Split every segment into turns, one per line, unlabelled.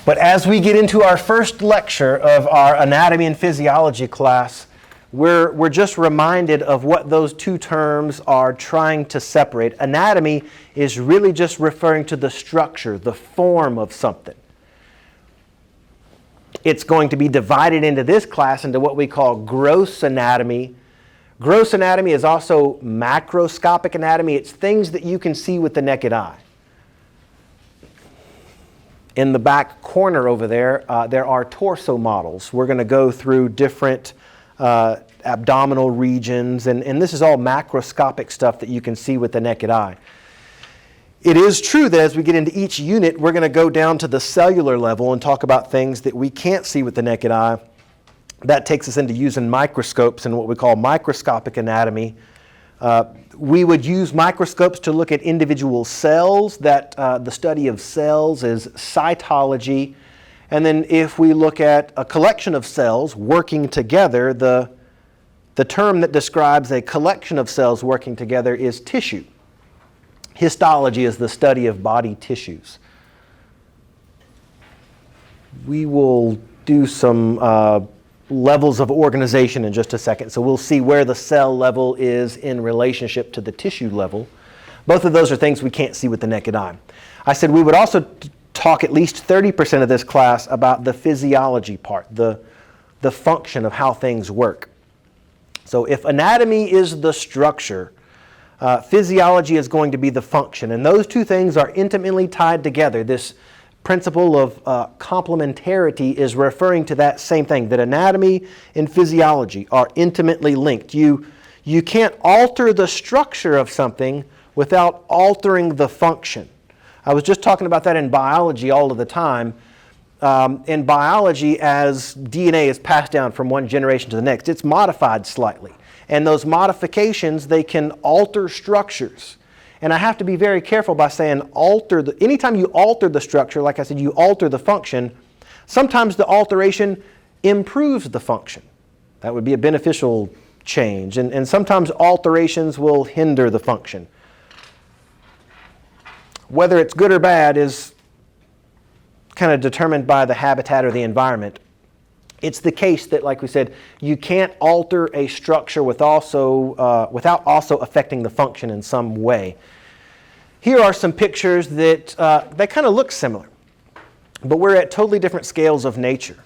But as we get into our first lecture of our anatomy and physiology class, we're just reminded of what those two terms are trying to separate. Anatomy is really just referring to the structure, the form of something. It's going to be divided into this class into what we call gross anatomy. Gross anatomy is also macroscopic anatomy. It's things that you can see with the naked eye. In the back corner over there, there are torso models. We're going to go through different abdominal regions, and this is all macroscopic stuff that you can see with the naked eye. It is true that as we get into each unit, we're going to go down to the cellular level and talk about things that we can't see with the naked eye. That takes us into using microscopes and what we call microscopic anatomy. We would use microscopes to look at individual cells. The study of cells is cytology. And then if we look at a collection of cells working together, the term that describes a collection of cells working together is tissue. Histology is the study of body tissues. We will do some levels of organization in just a second. So we'll see where the cell level is in relationship to the tissue level. Both of those are things we can't see with the naked eye. I said we would also talk at least 30% of this class about the physiology part, the function of how things work. So if anatomy is the structure, physiology is going to be the function. And those two things are intimately tied together. This principle of complementarity is referring to that same thing, that anatomy and physiology are intimately linked. You can't alter the structure of something without altering the function. I was just talking about that in biology all of the time. In biology, as DNA is passed down from one generation to the next, it's modified slightly. And those modifications, they can alter structures. And I have to be very careful by saying anytime you alter the structure, like I said, you alter the function, sometimes the alteration improves the function. That would be a beneficial change. And sometimes alterations will hinder the function. Whether it's good or bad is kind of determined by the habitat or the environment. It's the case that, like we said, you can't alter a structure without also affecting the function in some way. Here are some pictures that they kind of look similar, but we're at totally different scales of nature.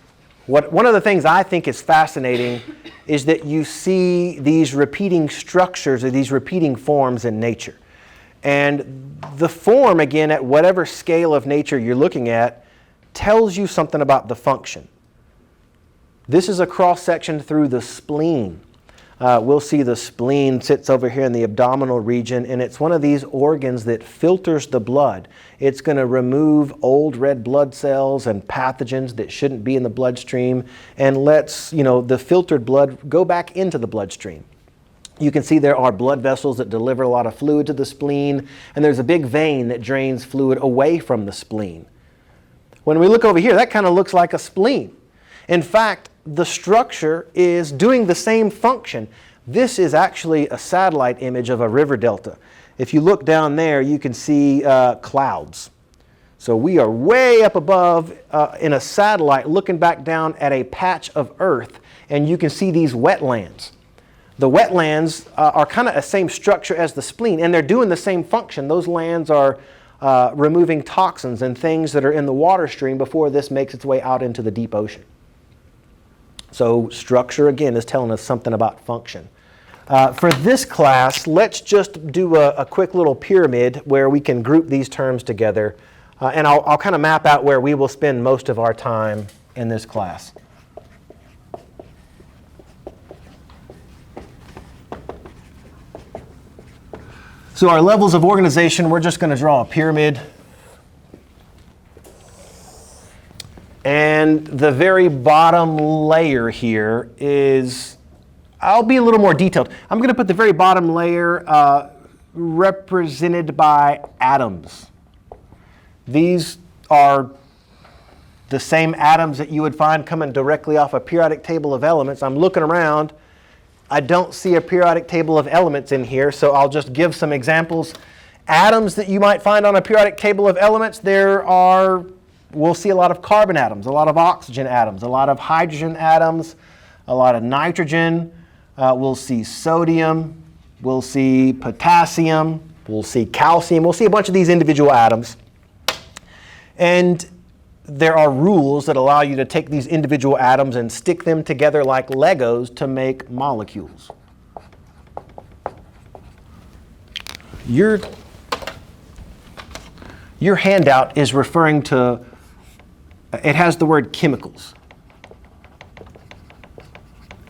One of the things I think is fascinating is that you see these repeating structures or these repeating forms in nature. And the form, again, at whatever scale of nature you're looking at, tells you something about the function. This is a cross-section through the spleen. We'll see the spleen sits over here in the abdominal region, and it's one of these organs that filters the blood. It's going to remove old red blood cells and pathogens that shouldn't be in the bloodstream and lets the filtered blood go back into the bloodstream. You can see there are blood vessels that deliver a lot of fluid to the spleen, and there's a big vein that drains fluid away from the spleen. When we look over here, that kind of looks like a spleen. In fact, the structure is doing the same function. This is actually a satellite image of a river delta. If you look down there, you can see clouds. So we are way up above in a satellite looking back down at a patch of earth, and you can see these wetlands. The wetlands are kind of the same structure as the spleen, and they're doing the same function. Those lands are removing toxins and things that are in the water stream before this makes its way out into the deep ocean. So structure, again, is telling us something about function. For this class, let's just do a quick little pyramid where we can group these terms together. And I'll kind of map out where we will spend most of our time in this class. So our levels of organization, we're just going to draw a pyramid. And the very bottom layer here is, I'll be a little more detailed. I'm going to put the very bottom layer represented by atoms. These are the same atoms that you would find coming directly off a periodic table of elements. I'm looking around. I don't see a periodic table of elements in here, so I'll just give some examples. Atoms that you might find on a periodic table of elements, there are we'll see a lot of carbon atoms, a lot of oxygen atoms, a lot of hydrogen atoms, a lot of nitrogen. We'll see sodium, we'll see potassium, we'll see calcium, we'll see a bunch of these individual atoms. And there are rules that allow you to take these individual atoms and stick them together like Legos to make molecules. Your handout is referring to, it has the word chemicals.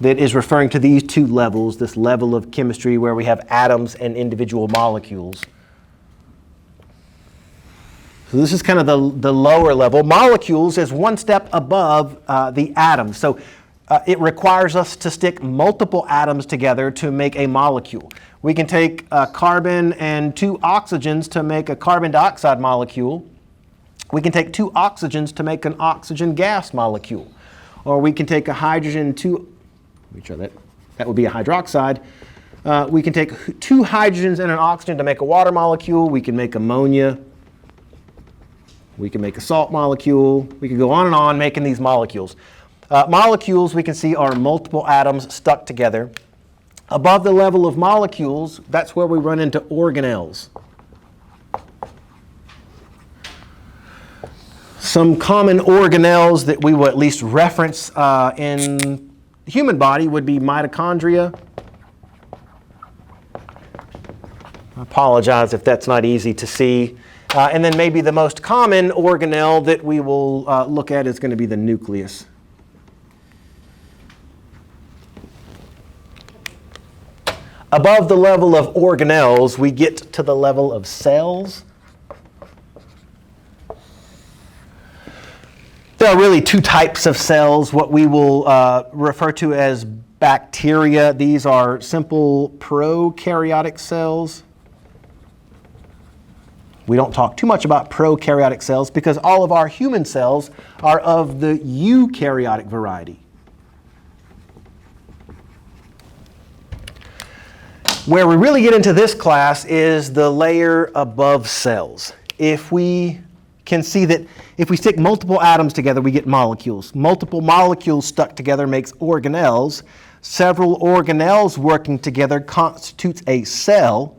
That is referring to these two levels, this level of chemistry where we have atoms and individual molecules. So this is kind of the lower level. Molecules is one step above the atoms. So it requires us to stick multiple atoms together to make a molecule. We can take carbon and 2 oxygens to make a carbon dioxide molecule. We can take 2 oxygens to make an oxygen gas molecule. Or we can take a hydrogen, that would be a hydroxide. We can take 2 hydrogens and an oxygen to make a water molecule. We can make ammonia. We can make a salt molecule. We could go on and on making these molecules. Molecules, we can see, are multiple atoms stuck together. Above the level of molecules, that's where we run into organelles. Some common organelles that we will at least reference in the human body would be mitochondria. I apologize if that's not easy to see. And then maybe the most common organelle that we will look at is going to be the nucleus. Above the level of organelles, we get to the level of cells. There are really 2 types of cells, what we will refer to as bacteria. These are simple prokaryotic cells. We don't talk too much about prokaryotic cells because all of our human cells are of the eukaryotic variety. Where we really get into this class is the layer above cells. If we can see that if we stick multiple atoms together, we get molecules. Multiple molecules stuck together makes organelles. Several organelles working together constitutes a cell.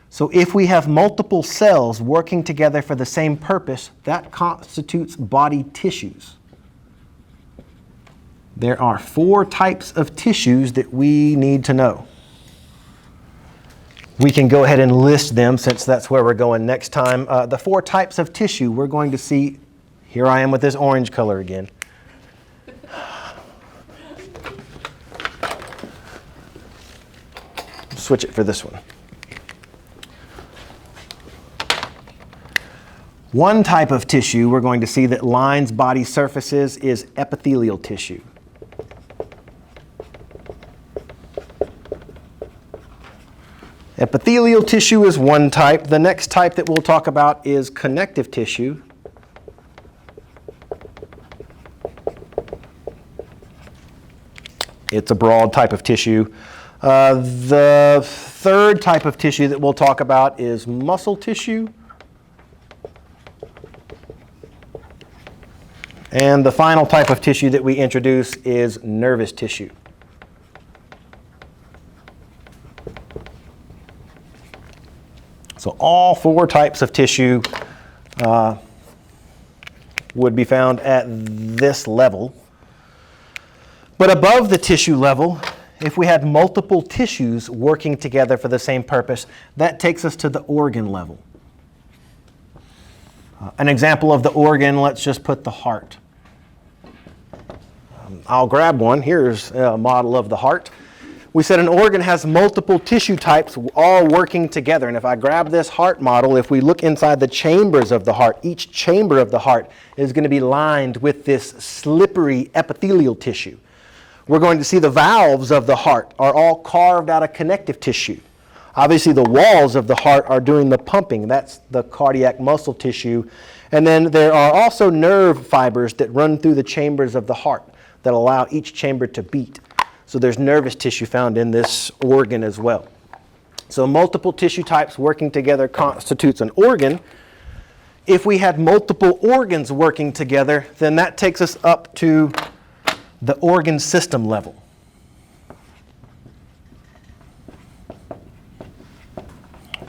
So if we have multiple cells working together for the same purpose, that constitutes body tissues. There are 4 types of tissues that we need to know. We can go ahead and list them since that's where we're going next time. The 4 types of tissue we're going to see, here I am with this orange color again. Switch it for this one. One type of tissue we're going to see that lines body surfaces is epithelial tissue. Epithelial tissue is one type. The next type that we'll talk about is connective tissue. It's a broad type of tissue. The third type of tissue that we'll talk about is muscle tissue. And the final type of tissue that we introduce is nervous tissue. So all 4 types of tissue would be found at this level. But above the tissue level, if we had multiple tissues working together for the same purpose, that takes us to the organ level. An example of the organ, let's just put the heart. I'll grab one. Here's a model of the heart. We said an organ has multiple tissue types all working together. And if I grab this heart model, if we look inside the chambers of the heart, each chamber of the heart is going to be lined with this slippery epithelial tissue. We're going to see the valves of the heart are all carved out of connective tissue. Obviously, the walls of the heart are doing the pumping. That's the cardiac muscle tissue. And then there are also nerve fibers that run through the chambers of the heart that allow each chamber to beat. So there's nervous tissue found in this organ as well. So multiple tissue types working together constitutes an organ. If we had multiple organs working together, then that takes us up to the organ system level.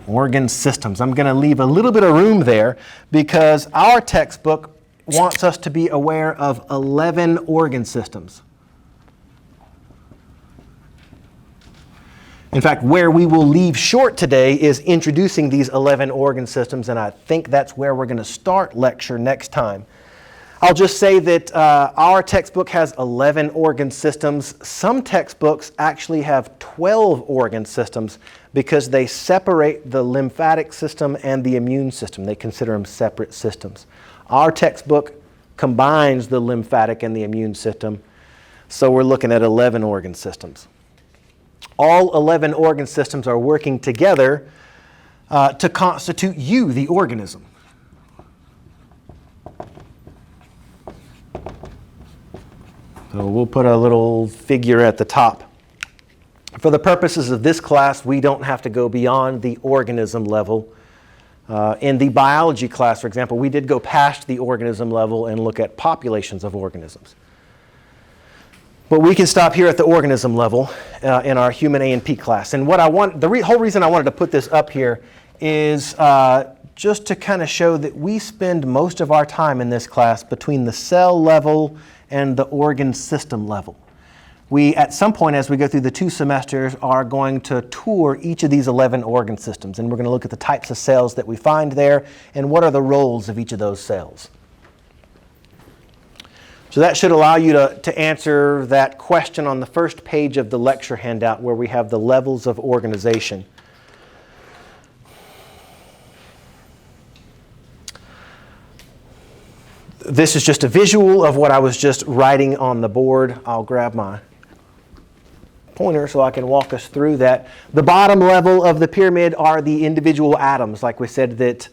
Organ systems. I'm going to leave a little bit of room there because our textbook wants us to be aware of 11 organ systems. In fact, where we will leave short today is introducing these 11 organ systems, and I think that's where we're going to start lecture next time. I'll just say that our textbook has 11 organ systems. Some textbooks actually have 12 organ systems because they separate the lymphatic system and the immune system. They consider them separate systems. Our textbook combines the lymphatic and the immune system, so we're looking at 11 organ systems. All 11 organ systems are working together to constitute you, the organism. So we'll put a little figure at the top. For the purposes of this class, we don't have to go beyond the organism level. In the biology class, for example, we did go past the organism level and look at populations of organisms. But we can stop here at the organism level in our human A&P class. And the whole reason I wanted to put this up here is just to kind of show that we spend most of our time in this class between the cell level and the organ system level. We, at some point as we go through the 2 semesters, are going to tour each of these 11 organ systems, and we're going to look at the types of cells that we find there and what are the roles of each of those cells. So that should allow you to answer that question on the first page of the lecture handout where we have the levels of organization. This is just a visual of what I was just writing on the board. I'll grab my pointer so I can walk us through that. The bottom level of the pyramid are the individual atoms. Like we said, that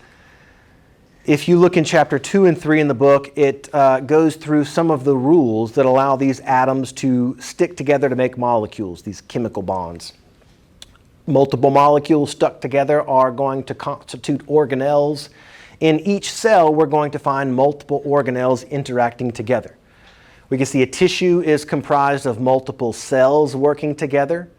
if you look in chapter 2 and 3 in the book, it goes through some of the rules that allow these atoms to stick together to make molecules, these chemical bonds. Multiple molecules stuck together are going to constitute organelles. In each cell, we're going to find multiple organelles interacting together. We can see a tissue is comprised of multiple cells working together.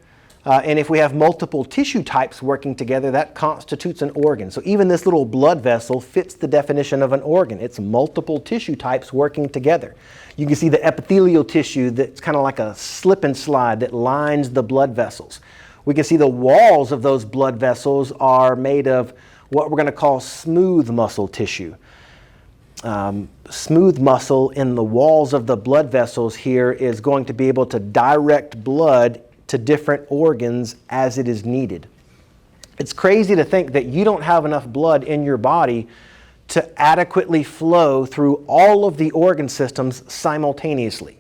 And if we have multiple tissue types working together, that constitutes an organ. So even this little blood vessel fits the definition of an organ. It's multiple tissue types working together. You can see the epithelial tissue that's kind of like a slip and slide that lines the blood vessels. We can see the walls of those blood vessels are made of what we're going to call smooth muscle tissue. Smooth muscle in the walls of the blood vessels here is going to be able to direct blood to different organs as it is needed. It's crazy to think that you don't have enough blood in your body to adequately flow through all of the organ systems simultaneously.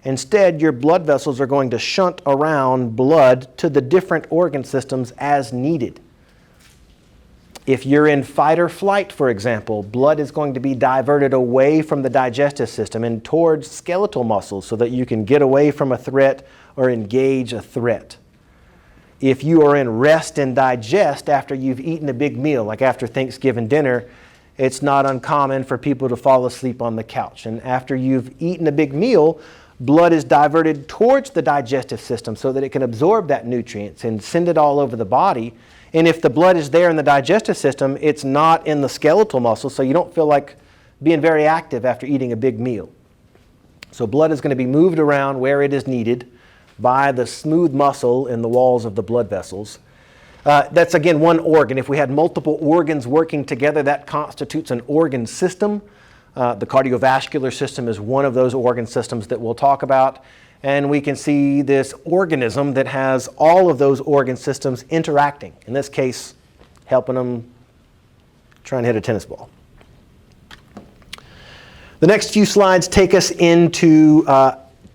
Instead, your blood vessels are going to shunt around blood to the different organ systems as needed. If you're in fight or flight, for example, blood is going to be diverted away from the digestive system and towards skeletal muscles so that you can get away from a threat or engage a threat. If you are in rest and digest after you've eaten a big meal, like after Thanksgiving dinner, it's not uncommon for people to fall asleep on the couch. And after you've eaten a big meal, blood is diverted towards the digestive system so that it can absorb that nutrients and send it all over the body. And if the blood is there in the digestive system, it's not in the skeletal muscles, so you don't feel like being very active after eating a big meal. So blood is going to be moved around where it is needed by the smooth muscle in the walls of the blood vessels. That's, again, one organ. If we had multiple organs working together, that constitutes an organ system. The cardiovascular system is one of those organ systems that we'll talk about. And we can see this organism that has all of those organ systems interacting. In this case, helping them try and hit a tennis ball. The next few slides take us into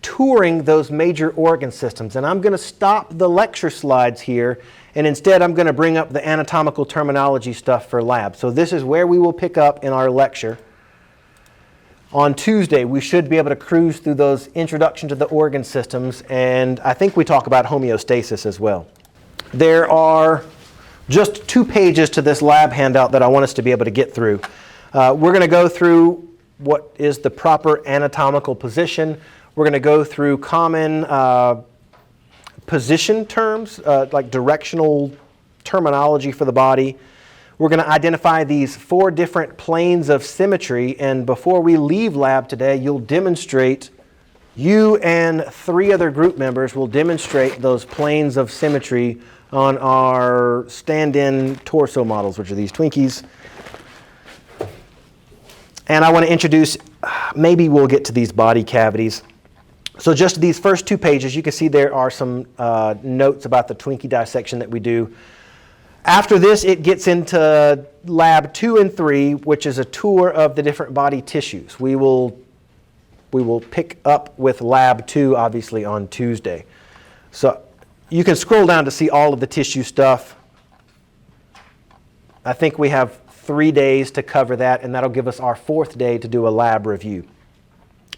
touring those major organ systems. And I'm going to stop the lecture slides here, and instead I'm going to bring up the anatomical terminology stuff for lab. So this is where we will pick up in our lecture. On Tuesday, we should be able to cruise through those introduction to the organ systems, and I think we talk about homeostasis as well. There are just 2 pages to this lab handout that I want us to be able to get through. We're going to go through what is the proper anatomical position. We're going to go through common position terms, like directional terminology for the body. We're going to identify these 4 different planes of symmetry, and before we leave lab today, you'll demonstrate, you and 3 other group members will demonstrate those planes of symmetry on our stand-in torso models, which are these Twinkies. And I want to introduce, maybe we'll get to these body cavities. So just these first 2 pages, you can see there are some notes about the Twinkie dissection that we do. After this, it gets into lab 2 and 3, which is a tour of the different body tissues. We will pick up with lab 2, obviously, on Tuesday. So you can scroll down to see all of the tissue stuff. I think we have 3 days to cover that, and that'll give us our 4th day to do a lab review.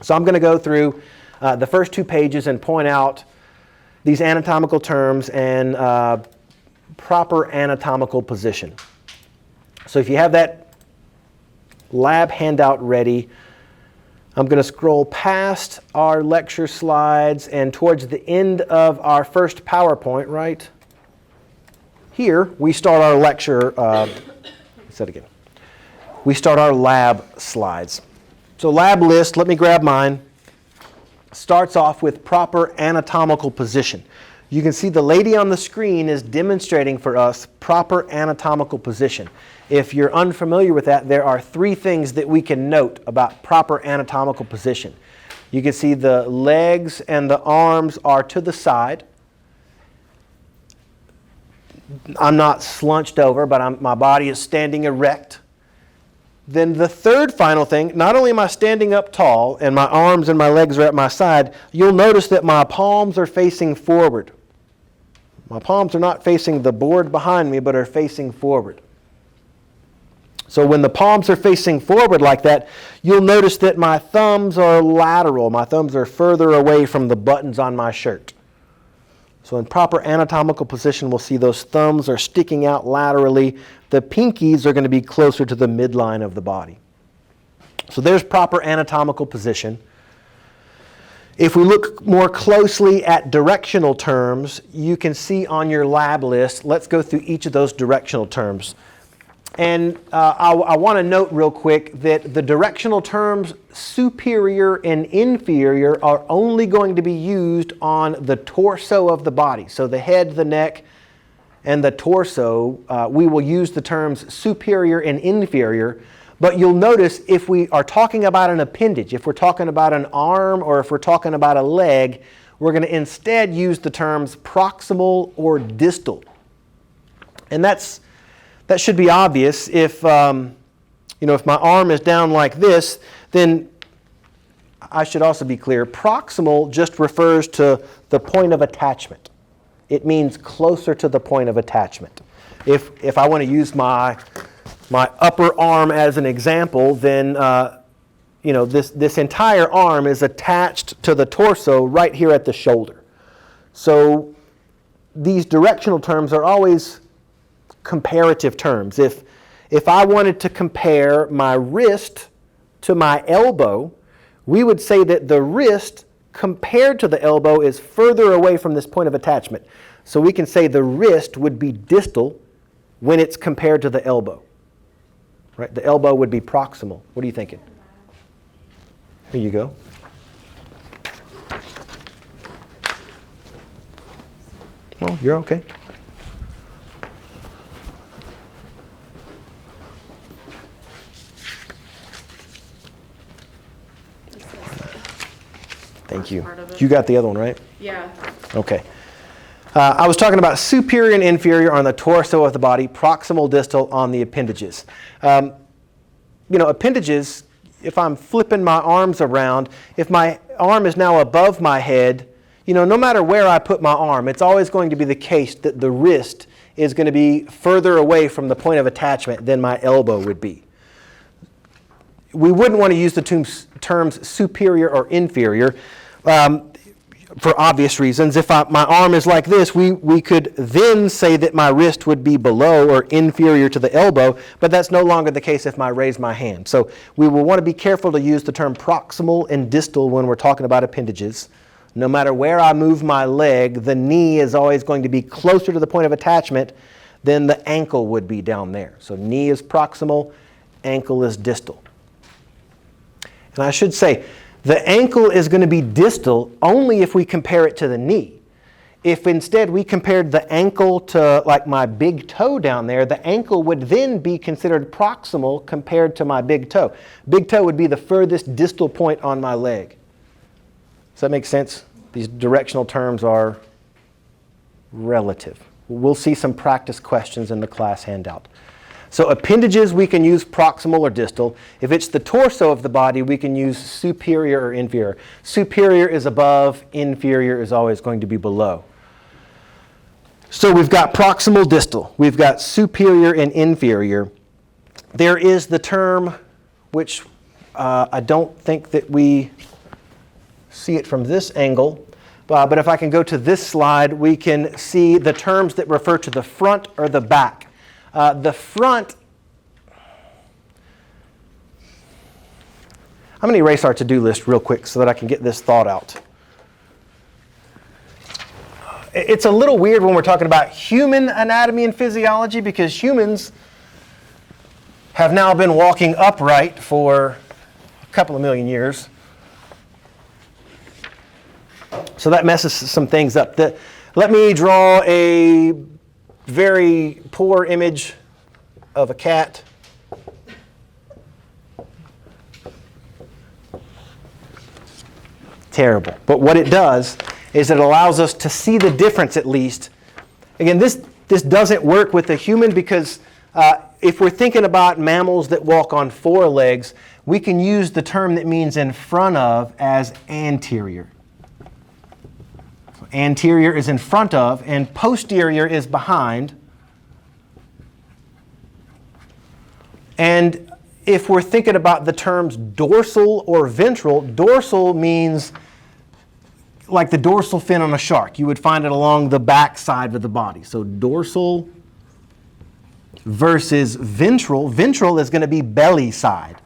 So I'm going to go through the first 2 pages and point out these anatomical terms and proper anatomical position. So if you have that lab handout ready, I'm going to scroll past our lecture slides, and towards the end of our first PowerPoint, right here, we start our lecture. Again. We start our lab slides. So lab list, let me grab mine, starts off with proper anatomical position. You can see the lady on the screen is demonstrating for us proper anatomical position. If you're unfamiliar with that, there are 3 things that we can note about proper anatomical position. You can see the legs and the arms are to the side. I'm not slunched over, but my body is standing erect. Then the third final thing, not only am I standing up tall and my arms and my legs are at my side, you'll notice that my palms are facing forward. My palms are not facing the board behind me, but are facing forward. So when the palms are facing forward like that, you'll notice that my thumbs are lateral. My thumbs are further away from the buttons on my shirt. So in proper anatomical position, we'll see those thumbs are sticking out laterally. The pinkies are going to be closer to the midline of the body. So there's proper anatomical position. If we look more closely at directional terms, you can see on your lab list, let's go through each of those directional terms. And I want to note real quick that the directional terms superior and inferior are only going to be used on the torso of the body. So the head, the neck, and the torso, we will use the terms superior and inferior. But you'll notice if we are talking about an appendage, if we're talking about an arm or if we're talking about a leg, we're going to instead use the terms proximal or distal. And that should be obvious. If if my arm is down like this, then I should also be clear. Proximal just refers to the point of attachment. It means closer to the point of attachment. If I want to use my upper arm as an example, then this entire arm is attached to the torso right here at the shoulder. So these directional terms are always comparative terms. If I wanted to compare my wrist to my elbow, we would say that the wrist compared to the elbow is further away from this point of attachment. So we can say the wrist would be distal when it's compared to the elbow. Right? The elbow would be proximal. What are you thinking? Here you go. Well, you're okay. Thank you. You got the other one, right?
Yeah.
Okay. I was talking about superior and inferior on the torso of the body, proximal, distal on the appendages. Appendages, if I'm flipping my arms around, if my arm is now above my head, no matter where I put my arm, it's always going to be the case that the wrist is going to be further away from the point of attachment than my elbow would be. We wouldn't want to use the terms superior or inferior. for obvious reasons. If my arm is like this, we could then say that my wrist would be below or inferior to the elbow, but that's no longer the case if I raise my hand. So we will want to be careful to use the term proximal and distal when we're talking about appendages. No matter where I move my leg, the knee is always going to be closer to the point of attachment than the ankle would be down there. So knee is proximal, ankle is distal. And I should say, the ankle is going to be distal only if we compare it to the knee. If instead we compared the ankle to like my big toe down there, the ankle would then be considered proximal compared to my big toe. Big toe would be the furthest distal point on my leg. Does that make sense? These directional terms are relative. We'll see some practice questions in the class handout. So appendages, we can use proximal or distal. If it's the torso of the body, we can use superior or inferior. Superior is above, inferior is always going to be below. So we've got proximal, distal. We've got superior and inferior. There is the term, which I don't think that we see it from this angle, but if I can go to this slide, we can see the terms that refer to the front or the back. The front, I'm going to erase our to-do list real quick so that I can get this thought out. It's a little weird when we're talking about human anatomy and physiology because humans have now been walking upright for a couple of million years. So that messes some things up. Let me draw a very poor image of a cat. Terrible. But what it does is it allows us to see the difference at least. Again, this doesn't work with a human because if we're thinking about mammals that walk on four legs, we can use the term that means in front of as anterior. Anterior is in front of, and posterior is behind. And if we're thinking about the terms dorsal or ventral, dorsal means like the dorsal fin on a shark. You would find it along the back side of the body. So dorsal versus ventral. Ventral is going to be belly side.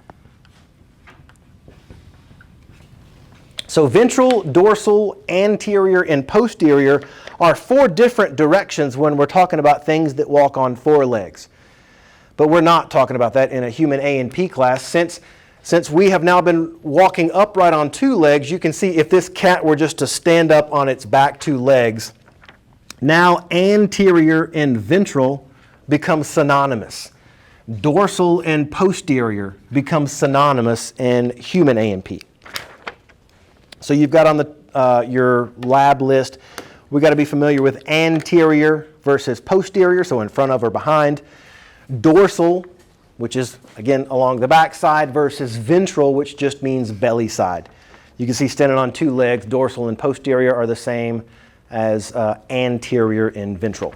So ventral, dorsal, anterior, and posterior are four different directions when we're talking about things that walk on four legs. But we're not talking about that in a human A and P class. Since we have now been walking upright on two legs, you can see if this cat were just to stand up on its back two legs, now anterior and ventral become synonymous. Dorsal and posterior become synonymous in human A and P. So you've got on your lab list, we've got to be familiar with anterior versus posterior, so in front of or behind. Dorsal, which is, again, along the back side, versus ventral, which just means belly side. You can see standing on two legs, dorsal and posterior are the same as anterior and ventral.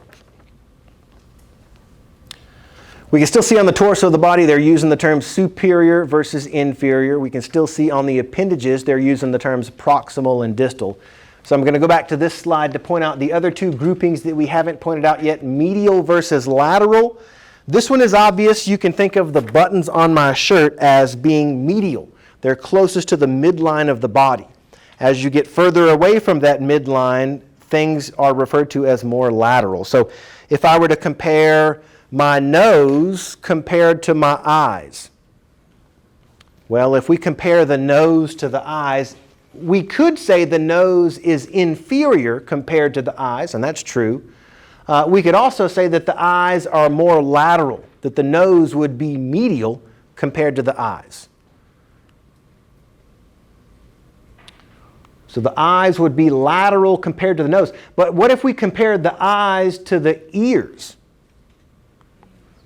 We can still see on the torso of the body they're using the terms superior versus inferior. We can still see on the appendages they're using the terms proximal and distal. So I'm going to go back to this slide to point out the other two groupings that we haven't pointed out yet, medial versus lateral. This one is obvious. You can think of the buttons on my shirt as being medial. They're closest to the midline of the body. As you get further away from that midline, things are referred to as more lateral. So if I were to compare my nose compared to my eyes. Well, if we compare the nose to the eyes, we could say the nose is inferior compared to the eyes, and that's true. We could also say that the eyes are more lateral, that the nose would be medial compared to the eyes. So the eyes would be lateral compared to the nose. But what if we compared the eyes to the ears?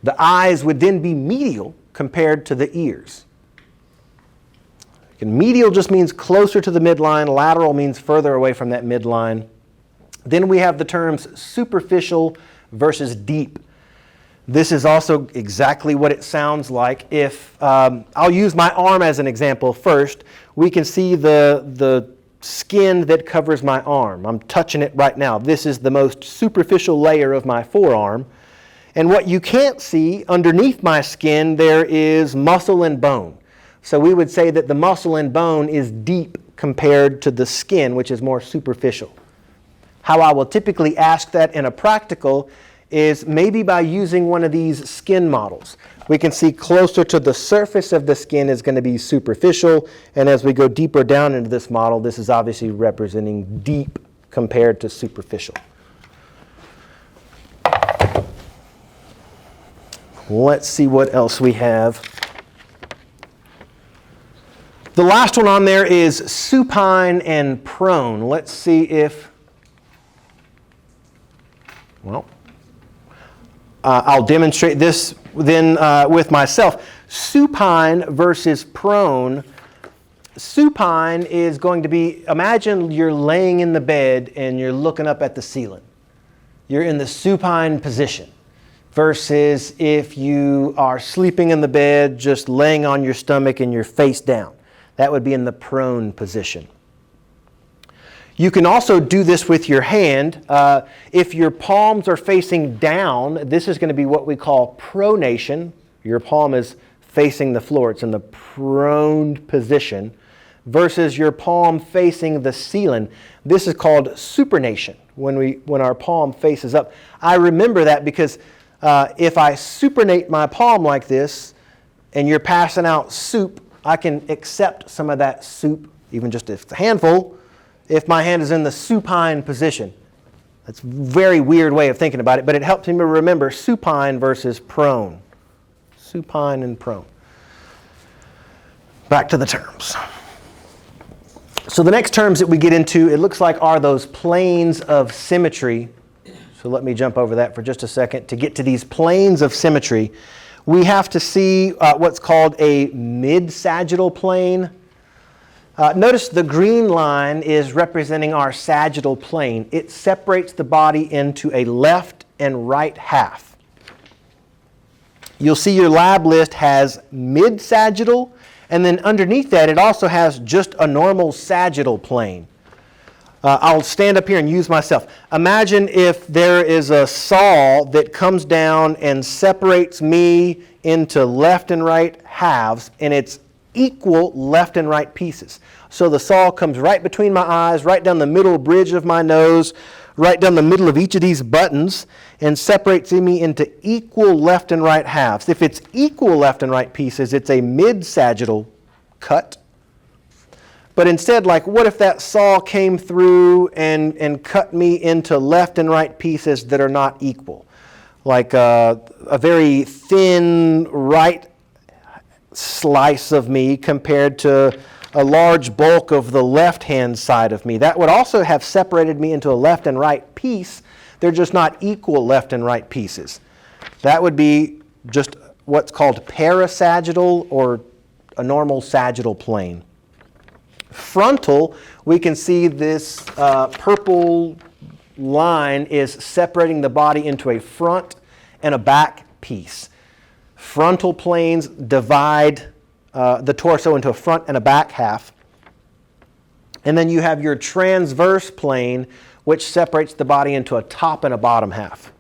The eyes would then be medial compared to the ears. And medial just means closer to the midline. Lateral means further away from that midline. Then we have the terms superficial versus deep. This is also exactly what it sounds like. If I'll use my arm as an example first. We can see the skin that covers my arm. I'm touching it right now. This is the most superficial layer of my forearm. And what you can't see, underneath my skin, there is muscle and bone. So we would say that the muscle and bone is deep compared to the skin, which is more superficial. How I will typically ask that in a practical is maybe by using one of these skin models. We can see closer to the surface of the skin is going to be superficial, and as we go deeper down into this model, this is obviously representing deep compared to superficial. Let's see what else we have. The last one on there is supine and prone. Let's see if, well, I'll demonstrate this then with myself. Supine versus prone. Supine is going to be, imagine you're laying in the bed and you're looking up at the ceiling. You're in the supine position. Versus if you are sleeping in the bed, just laying on your stomach and you're face down. That would be in the prone position. You can also do this with your hand. If your palms are facing down, this is going to be what we call pronation. Your palm is facing the floor. It's in the proned position. Versus your palm facing the ceiling. This is called supination, when our palm faces up. I remember that because if I supinate my palm like this and you're passing out soup, I can accept some of that soup, even just if it's a handful, if my hand is in the supine position. That's a very weird way of thinking about it, but it helps me remember supine versus prone. Supine and prone. Back to the terms. So the next terms that we get into, it looks like, are those planes of symmetry. So let me jump over that for just a second. To get to these planes of symmetry, we have to see what's called a mid-sagittal plane. Notice the green line is representing our sagittal plane. It separates the body into a left and right half. You'll see your lab list has mid-sagittal, and then underneath that it also has just a normal sagittal plane. I'll stand up here and use myself. Imagine if there is a saw that comes down and separates me into left and right halves, and it's equal left and right pieces. So the saw comes right between my eyes, right down the middle bridge of my nose, right down the middle of each of these buttons, and separates me into equal left and right halves. If it's equal left and right pieces, it's a mid-sagittal cut. But instead, like, what if that saw came through and cut me into left and right pieces that are not equal? Like a very thin right slice of me compared to a large bulk of the left-hand side of me. That would also have separated me into a left and right piece. They're just not equal left and right pieces. That would be just what's called parasagittal or a normal sagittal plane. Frontal, we can see this purple line is separating the body into a front and a back piece. Frontal planes divide the torso into a front and a back half. And then you have your transverse plane, which separates the body into a top and a bottom half.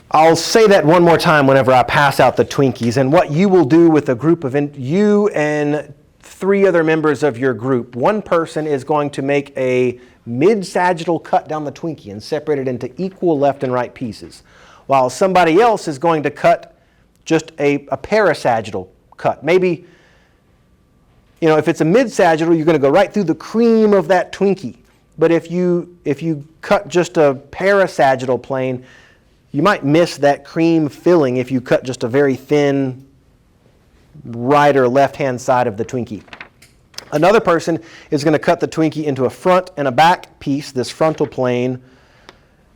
I'll say that one more time whenever I pass out the Twinkies. And what you will do with a group of you and 3 other members of your group, one person is going to make a mid-sagittal cut down the Twinkie and separate it into equal left and right pieces, while somebody else is going to cut just a parasagittal cut. Maybe, if it's a mid-sagittal, you're going to go right through the cream of that Twinkie. But if you cut just a parasagittal plane, you might miss that cream filling if you cut just a very thin right or left-hand side of the Twinkie. Another person is going to cut the Twinkie into a front and a back piece, this frontal plane.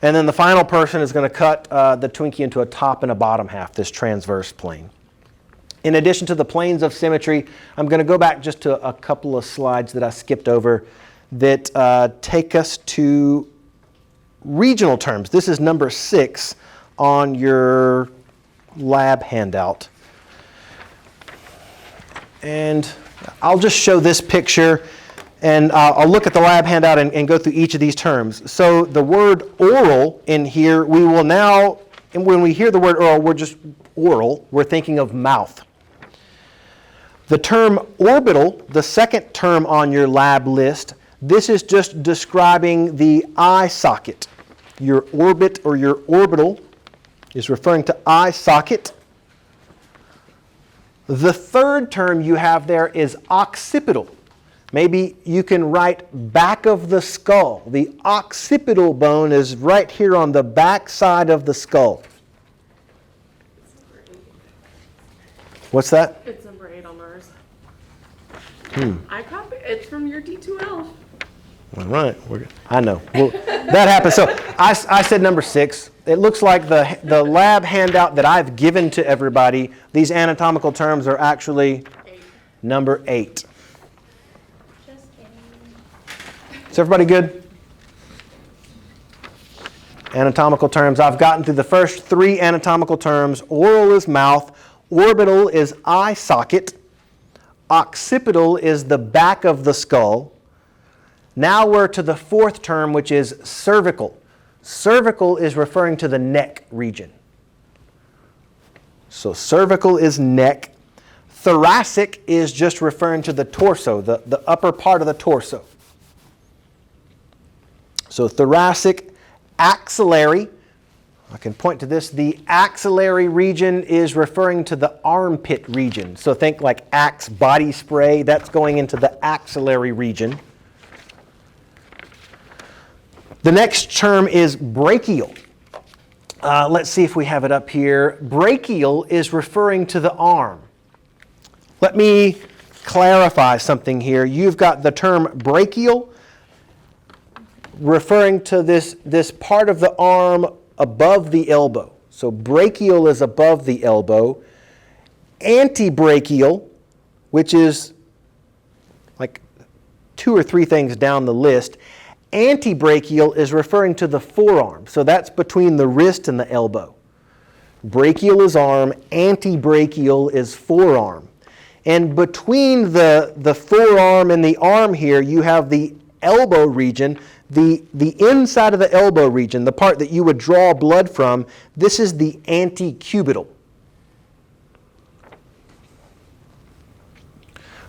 And then the final person is going to cut the Twinkie into a top and a bottom half, this transverse plane. In addition to the planes of symmetry, I'm going to go back just to a couple of slides that I skipped over that take us to regional terms. This is number 6 on your lab handout. And I'll just show this picture, and I'll look at the lab handout and go through each of these terms. So the word oral in here, we will now, and when we hear the word oral, we're thinking of mouth. The term orbital, the second term on your lab list, this is just describing the eye socket. Your orbit or your orbital is referring to eye socket. The third term you have there is occipital. Maybe you can write back of the skull. The occipital bone is right here on the back side of the skull. What's that?
It's number 8 on ours. I copy. It's from your D2L.
All right. I know. Well, that happens. So I said number 6. It looks like the lab handout that I've given to everybody, these anatomical terms are actually
8.
Number 8.
Just kidding.
Is everybody good? Anatomical terms. I've gotten through the first 3 anatomical terms. Oral is mouth. Orbital is eye socket. Occipital is the back of the skull. Now we're to the 4th term, which is cervical. Cervical is referring to the neck region. So cervical is neck. Thoracic is just referring to the torso, the upper part of the torso. So thoracic, axillary. I can point to this. The axillary region is referring to the armpit region. So think like Axe body spray. That's going into the axillary region. The next term is brachial. Let's see if we have it up here. Brachial is referring to the arm. Let me clarify something here. You've got the term brachial referring to this part of the arm above the elbow. So brachial is above the elbow. Antebrachial, which is like 2 or 3 things down the list. Antebrachial is referring to the forearm. So that's between the wrist and the elbow. Brachial is arm, antebrachial is forearm. And between the forearm and the arm here, you have the elbow region, the inside of the elbow region, the part that you would draw blood from. This is the antecubital.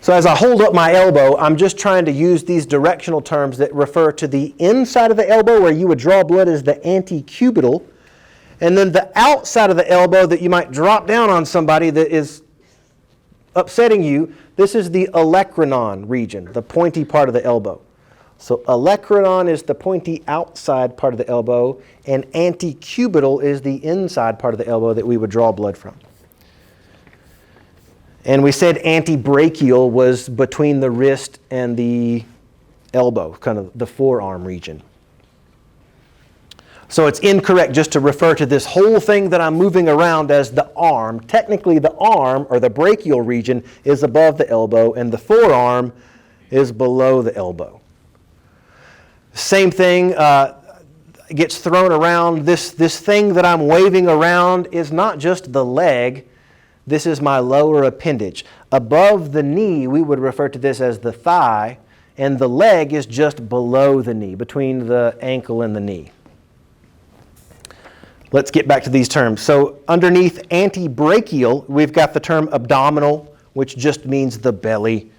So as I hold up my elbow, I'm just trying to use these directional terms that refer to the inside of the elbow where you would draw blood as the antecubital. And then the outside of the elbow that you might drop down on somebody that is upsetting you, this is the olecranon region, the pointy part of the elbow. So olecranon is the pointy outside part of the elbow, and antecubital is the inside part of the elbow that we would draw blood from. And we said antebrachial was between the wrist and the elbow, kind of the forearm region. So it's incorrect just to refer to this whole thing that I'm moving around as the arm. Technically, the arm, or the brachial region, is above the elbow, and the forearm is below the elbow. Same thing gets thrown around. This thing that I'm waving around is not just the leg. This is my lower appendage. Above the knee, we would refer to this as the thigh, and the leg is just below the knee, between the ankle and the knee. Let's get back to these terms. So underneath antebrachial, we've got the term abdominal, which just means the belly.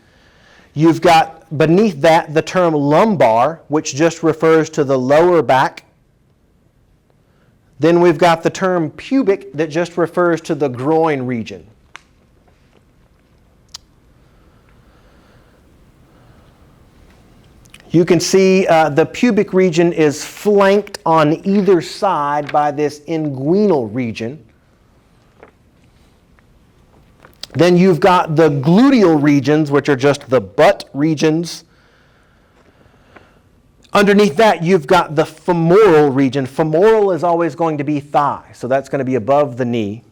You've got beneath that the term lumbar, which just refers to the lower back. Then we've got the term pubic that just refers to the groin region. You can see the pubic region is flanked on either side by this inguinal region. Then you've got the gluteal regions, which are just the butt regions. Underneath that, you've got the femoral region. Femoral is always going to be thigh, so that's going to be above the knee.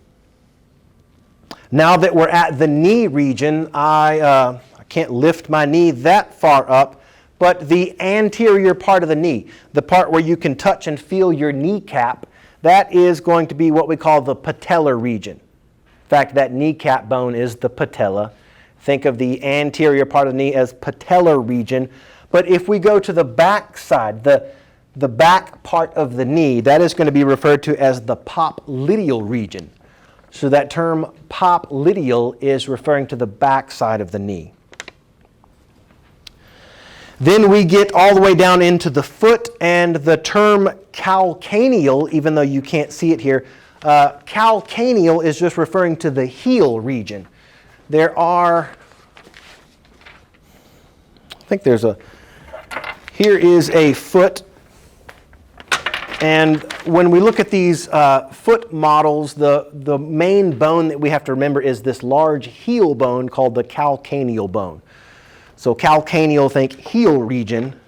Now that we're at the knee region, I can't lift my knee that far up, but the anterior part of the knee, the part where you can touch and feel your kneecap, that is going to be what we call the patellar region. In fact, that kneecap bone is the patella. Think of the anterior part of the knee as patellar region. But if we go to the back side, the back part of the knee, that is going to be referred to as the popliteal region. So that term popliteal is referring to the back side of the knee. Then we get all the way down into the foot, and the term calcaneal, even though you can't see it here, calcaneal is just referring to the heel region. There are, I think there's a, here is a foot. And when we look at these foot models, the main bone that we have to remember is this large heel bone called the calcaneal bone. So calcaneal, think heel region.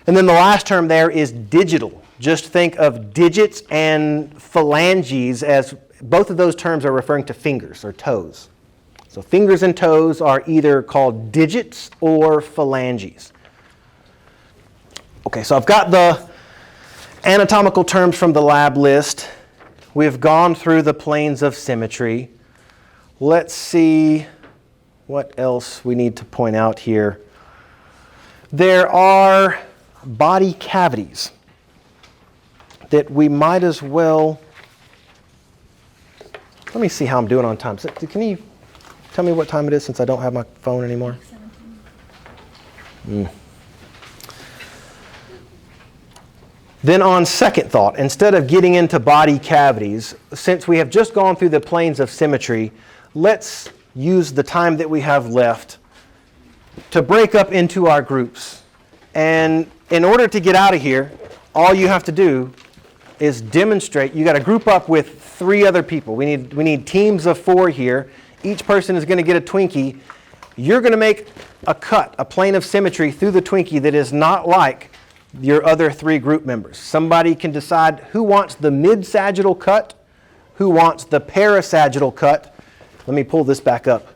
And then the last term there is digital. Just think of digits and phalanges as both of those terms are referring to fingers or toes. So fingers and toes are either called digits or phalanges. Okay, so I've got the anatomical terms from the lab list. We've gone through the planes of symmetry. Let's see what else we need to point out here. There are body cavities that we might as well, let me see how I'm doing on time. So, can you tell me what time it is since I don't have my phone anymore? 17. Then on second thought, instead of getting into body cavities, since we have just gone through the planes of symmetry, let's use the time that we have left to break up into our groups. And in order to get out of here, all you have to do is demonstrate. You got to group up with 3 other people. We need teams of 4 here. Each person is going to get a Twinkie. You're going to make a cut, a plane of symmetry through the Twinkie that is not like your other 3 group members. Somebody can decide who wants the mid-sagittal cut, who wants the parasagittal cut. Let me pull this back up.